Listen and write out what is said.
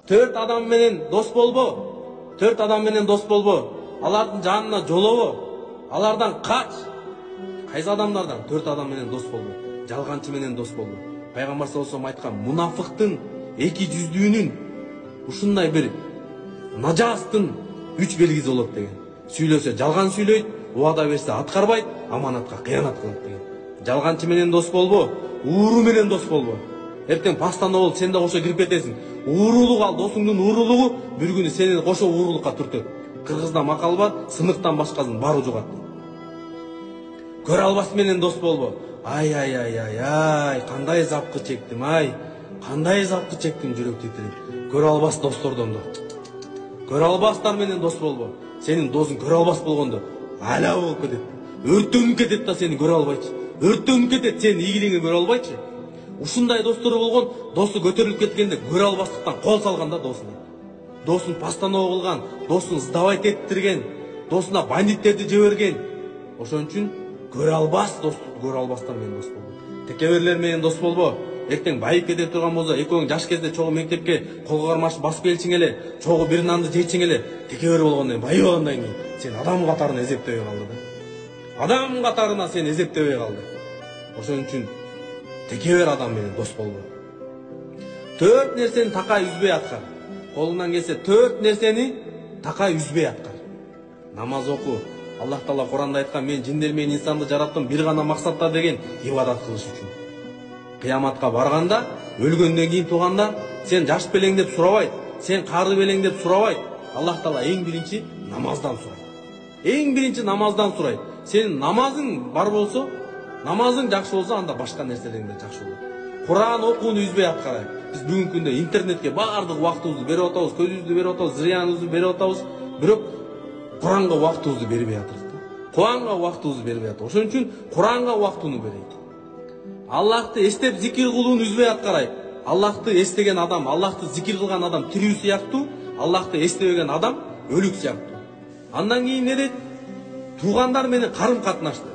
Төрт адам менен дос болбо. Төрт адам менен дос болбо. Алардын жанына жолобо. Алардан кач. Кайсы адамдардан? Төрт адам менен дос болбо. Жалганчы менен дос болбо. Пайгамбар саллаллаху алейхи айткан, мунафыктын, эки жүздүүнүн ушундай бир нажастын 3 белгиси болот деген. Сүйлөсө жалган сүйлөйт, убада берсе аткарбайт, аманатка кыянат кылат деген. Жалганчы менен дос болбо, ууру менен дос болбо. Эртең пастана болуп сен да кошо кирип кетесиң. Уурулук ал, досуңдун уурулугу бир күнү сени кошо уурулукка түртөт. Кыргызда макал бар, сыныктан башкасын бары жугат. Көрө албас менен дос болбо. Ай, кандай запкы чектим, ай. Кандай запкы чектим, жүрөк титирип. Көрө албас достордон да. Көрө албастар менен дос болбо. Сенин досуң көрө албас болгондо ала болуп кетет. Өрттөнүп кетет да сени көрө албайчы. Өрттөнүп кетет, сенин ийгилигиңи көрө албайчы. Ушундай достору болгон, досу көтөрүлүп кеткенде көрө албастыктан кол салган да досуна. Досын постанова кылган, досын сдавать эттирген, досуна бандиттерди жиберген. Ошон үчүн көрө албас достукту көрө албастар менен дос болбо. Текеберлер менен дос болбо. Эртең байып кете турган болсо, экөөң жаш кезде чогуу мектепке колго кармашып басып келчиң эле, чогуу бир нанды жейчиң эле, текебер болгондон байыгандан кийин сен адам катарына эзептебей калды да. Адам катарына сен эзептебей калды. Ошон үчүн текебер адам менен дос болбо. 4 нерсени такай үзбөй аткар. Колуңдан келсе 4 нерсени такай үзбөй аткар. Намаз оку. Аллах Таала Куранда айткан, мен жиндер менен инсанды жараттым бир гана максатта деген, ибадат кылыш үчүн. Кыяматка барганда, өлгөндөн кийин тууганда, сен жаш белең деп сурабайт, сен кары белең деп сурабайт. Аллах Таала эң биринчи намаздан сурайт. Эң биринчи намаздан сурайт. Сенин намазың бар болсо, намазың жакшы болсо, анда башка нерселериң да жакшы болот. Куран окууну үзбөй аткарайык. Биз бүгүнкү күндө интернетке баардык убактыбызды берип атабыз, көзүбүздү берип атабыз, зыяныбызды берип атабыз, бирок Куранга убактыбызды бербей атабыз. Куранга убактыбызды бербей атабыз. Ошон үчүн Куранга убактыны берейик. Аллахты эстеп зикир кылууну үзбөй аткарайык. Аллахты эстеген адам, Аллахты зикир кылган адам тирүү сыяктуу, Аллахты эстебеген адам өлүк сыяктуу. Андан кийин не дейт? Туугандар менен карым катнашты.